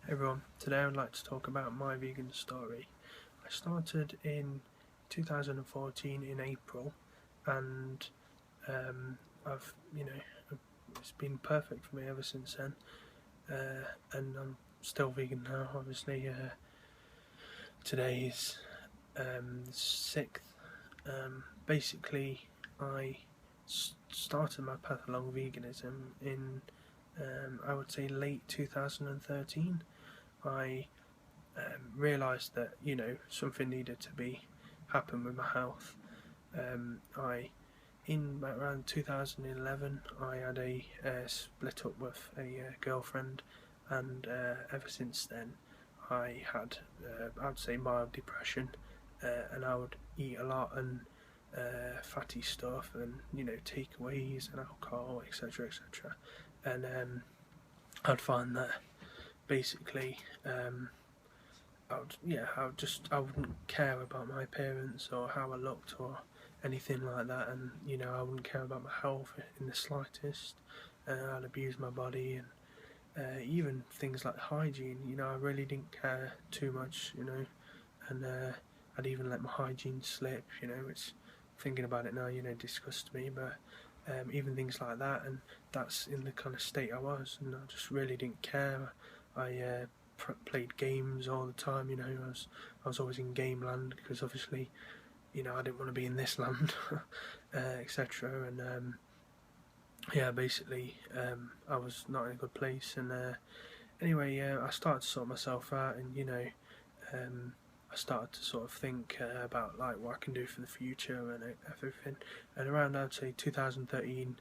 Hey everyone, today I would like to talk about my vegan story. I started in 2014 in April, and I've, it's been perfect for me ever since then. And I'm still vegan now. Obviously, today is the 6th. Basically, I started my path along veganism in, I would say, late 2013. I realised that something needed to be happen with my health. I in around 2011 I had a split up with a girlfriend, and ever since then I had I'd say mild depression, and I would eat a lot and fatty stuff, and takeaways and alcohol, etc., etc. And I'd find that basically I wouldn't care about my appearance or how I looked or anything like that, and I wouldn't care about my health in the slightest. I'd abuse my body, and even things like hygiene. I really didn't care too much. And I'd even let my hygiene slip. Which, thinking about it now, disgusts me. But even things like that, and that's in the kind of state I was, and I just really didn't care. I played games all the time. I was always in game land, because obviously, I didn't want to be in this land, etc. And basically, I was not in a good place. And anyway, I started to sort myself out, and I started to sort of think about like what I can do for the future and everything. And around, I'd say, 2013,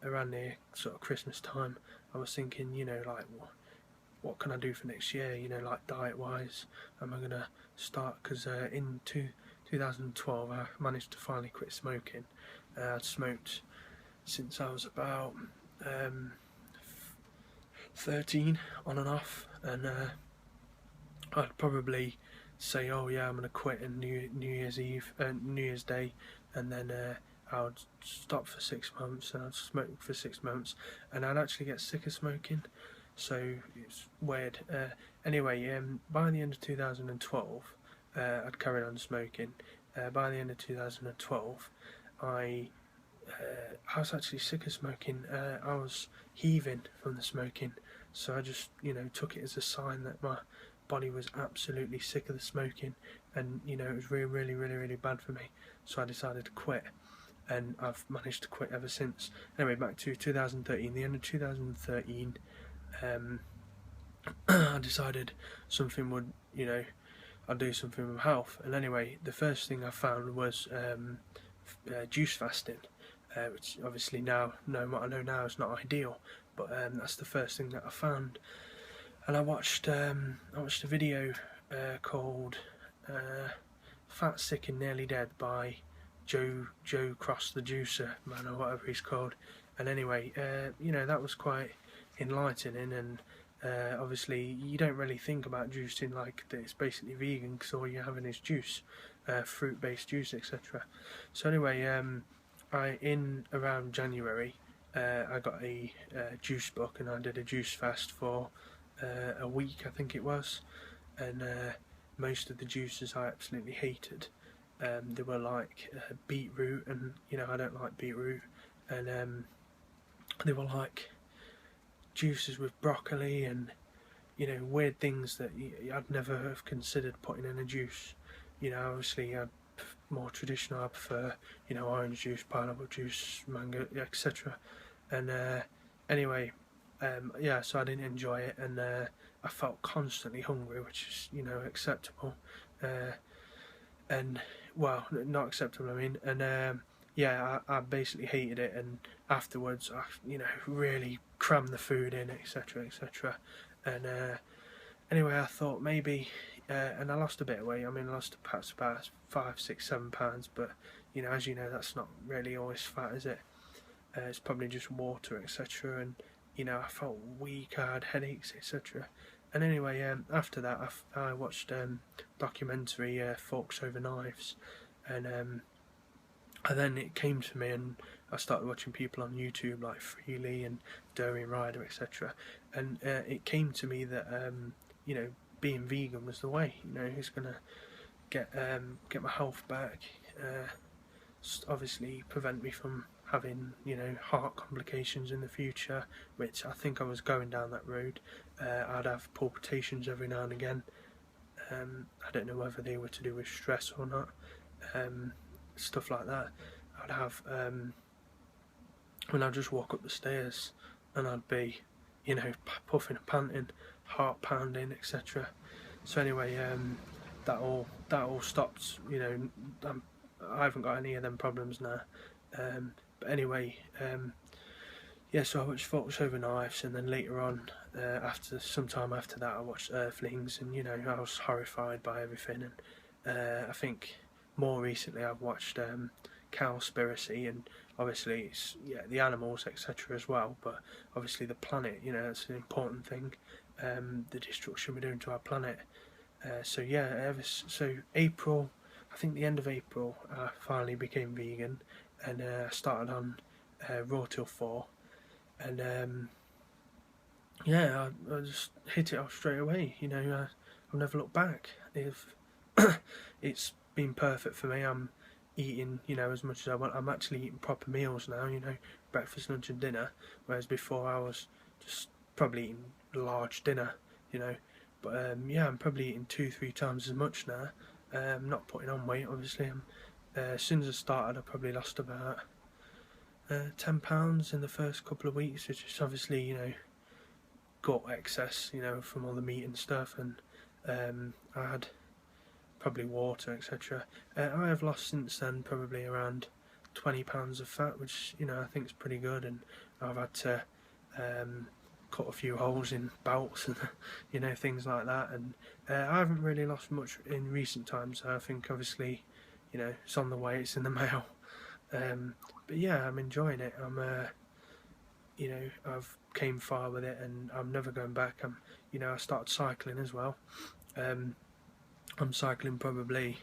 around the sort of Christmas time, I was thinking, like, what can I do for next year, like diet wise. Am I going to start, because in 2012 I managed to finally quit smoking. I'd smoked since I was about 13 on and off, and I'd probably say, oh yeah, I'm going to quit on New Year's Eve, New Year's Day, and then I would stop for 6 months, and I'd smoke for 6 months, and I'd actually get sick of smoking. So it's weird. Anyway, by the end of 2012, I'd carried on smoking. By the end of 2012, I was actually sick of smoking. I was heaving from the smoking, so I just took it as a sign that my body was absolutely sick of the smoking, and it was really, really, really, really bad for me. So I decided to quit, and I've managed to quit ever since. Anyway, back to 2013. The end of 2013. I decided something would, I'd do something with health. And anyway, the first thing I found was juice fasting, which obviously now, what I know now, is not ideal, but that's the first thing that I found. And I watched a video called "Fat, Sick and Nearly Dead" by Joe Cross the Juicer man, or whatever he's called. And anyway, that was quite enlightening, and obviously you don't really think about juicing like that it's basically vegan, because all you're having is juice, fruit-based juice, etc. So anyway, in around January, I got a juice book, and I did a juice fast for a week, I think it was. And most of the juices I absolutely hated. They were like beetroot, and I don't like beetroot, and they were like juices with broccoli and weird things that I'd never have considered putting in a juice. Obviously more traditional, I prefer orange juice, pineapple juice, mango, etc. And anyway, so I didn't enjoy it, and I felt constantly hungry, which is acceptable, and well, not acceptable, I mean. And I basically hated it, and afterwards I really crammed the food in, etc., etc. And anyway, I thought maybe, and I lost a bit of weight. I mean, I lost perhaps about 5, 6, 7 pounds, but as you know, that's not really always fat, is it? It's probably just water, etc. And I felt weak, I had headaches, etc. And anyway, after that, I watched documentary Forks Over Knives, and then it came to me, and I started watching people on YouTube like Freely and Durian Rider, etc. and it came to me that you know, being vegan was the way. You know, it's gonna get my health back. Obviously, prevent me from having, you know, heart complications in the future, which I think I was going down that road. I'd have palpitations every now and again. I don't know whether they were to do with stress or not. Stuff like that. I'd have when I'd just walk up the stairs and I'd be, you know, puffing and panting, heart pounding, etc. So anyway, that all stopped. You know, I haven't got any of them problems now. But anyway, yeah. So I watched Forks Over Knives, and then later on, after some time after that, I watched Earthlings, and you know, I was horrified by everything. And I think more recently I've watched Cowspiracy, and obviously it's, yeah, the animals, etc. as well, but obviously the planet, you know, that's an important thing. The destruction we're doing to our planet. So yeah, so April, I think the end of April, I finally became vegan, and I started on Raw Till 4, and yeah, I just hit it off straight away. You know, I've never looked back. If it's been perfect for me. I'm eating, you know, as much as I want. I'm actually eating proper meals now, you know, breakfast, lunch and dinner, whereas before I was just probably eating a large dinner, you know. But yeah, I'm probably eating 2-3 times as much now. Not putting on weight, obviously. As soon as I started, I probably lost about £10 in the first couple of weeks, which is obviously, you know, gut excess, you know, from all the meat and stuff, and I had probably water, etc. I have lost since then probably around £20 of fat, which, you know, I think is pretty good, and I've had to cut a few holes in belts and you know, things like that, and I haven't really lost much in recent times. I think obviously, you know, it's on the way, it's in the mail. But yeah, I'm enjoying it. You know, I've came far with it, and I'm never going back. You know, I started cycling as well. I'm cycling probably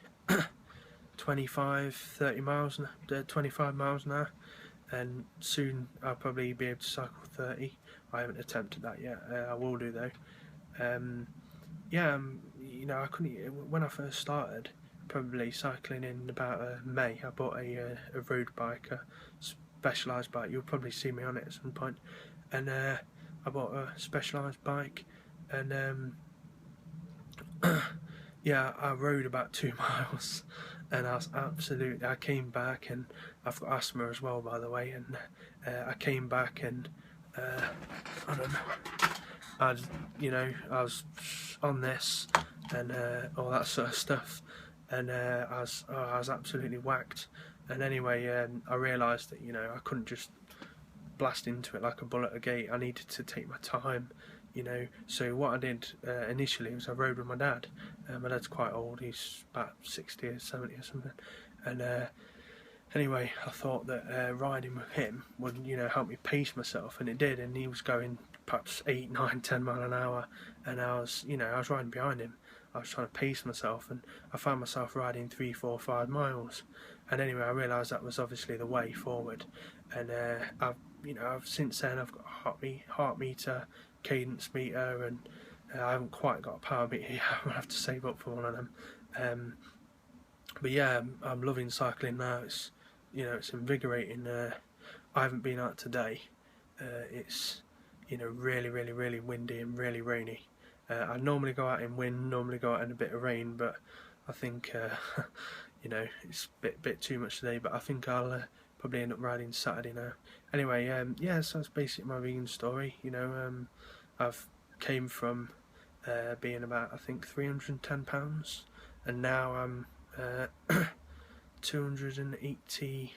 25-30 miles, 25 miles an hour, and soon I'll probably be able to cycle 30. I haven't attempted that yet. I will do though. Yeah, you know, I couldn't. When I first started, probably cycling in about May, I bought a road bike, a specialised bike. You'll probably see me on it at some point. And I bought a specialised bike, and yeah, I rode about 2 miles, and I came back, and I've got asthma as well, by the way, and I came back, and I don't know, you know, I was on this, and all that sort of stuff, and I was absolutely whacked. And anyway, I realised that, you know, I couldn't just blast into it like a bull at a gate. I needed to take my time, you know. So what I did initially was I rode with my dad. My dad's quite old, he's about 60 or 70 or something, and anyway, I thought that riding with him would, you know, help me pace myself, and it did. And he was going perhaps 8, 9, 10 mile an hour, and I was, you know, I was riding behind him. I was trying to pace myself, and I found myself riding 3, 4, 5 miles. And anyway, I realised that was obviously the way forward. And I've since then I've got a heart meter, cadence meter, and I haven't quite got a power meter yet. I'm gonna have to save up for one of them. But yeah, I'm loving cycling now. It's, you know, it's invigorating. I haven't been out today. It's, you know, really, really, really windy and really rainy. I normally go out in wind, normally go out in a bit of rain, but I think you know, it's a bit too much today. But I think I'll probably end up riding Saturday now. Anyway, yeah, so that's basically my vegan story. You know, I've came from being about, I think, £310, and now I'm 280,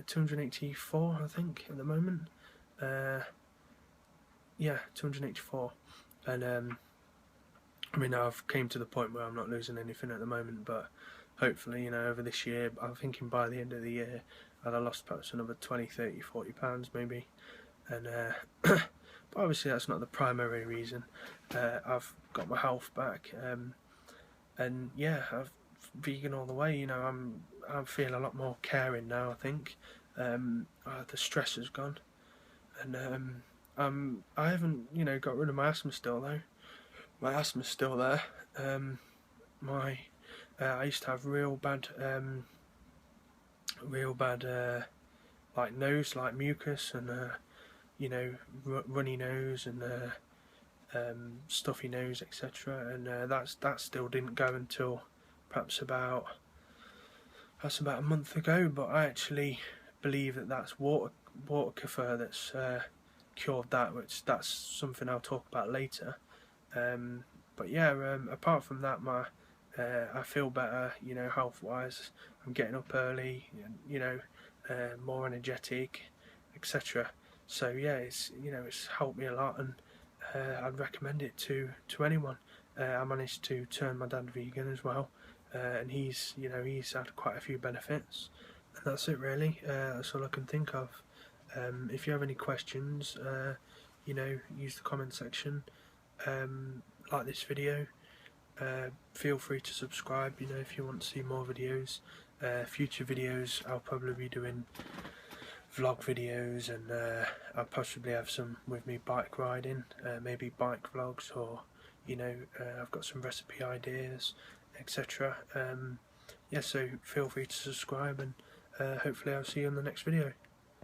284, I think, at the moment. Yeah, 284, and I mean, I've came to the point where I'm not losing anything at the moment, but hopefully, you know, over this year, I'm thinking by the end of the year, I'd have lost perhaps another 20, 30, 40 pounds maybe, and but obviously that's not the primary reason. I've got my health back, and yeah, I've vegan all the way. You know, I'm feeling a lot more caring now, I think. The stress has gone, and I haven't, got rid of my asthma still though. My asthma's still there. My I used to have real bad like nose, like mucus, and runny nose, and stuffy nose, etc. And that still didn't go until perhaps about a month ago. But I actually believe that that's water kefir that's cured that, which that's something I'll talk about later. But yeah, apart from that, I feel better, health wise. I'm getting up early, more energetic, etc. So yeah, it's helped me a lot, and I'd recommend it to anyone. I managed to turn my dad vegan as well, and he's had quite a few benefits, and that's it really. That's all I can think of. If you have any questions, use the comment section. Like this video. Feel free to subscribe, if you want to see more videos. Future videos, I'll probably be doing vlog videos, and I'll possibly have some with me bike riding, maybe bike vlogs, or I've got some recipe ideas, etc. Yeah, so feel free to subscribe, and hopefully I'll see you in the next video.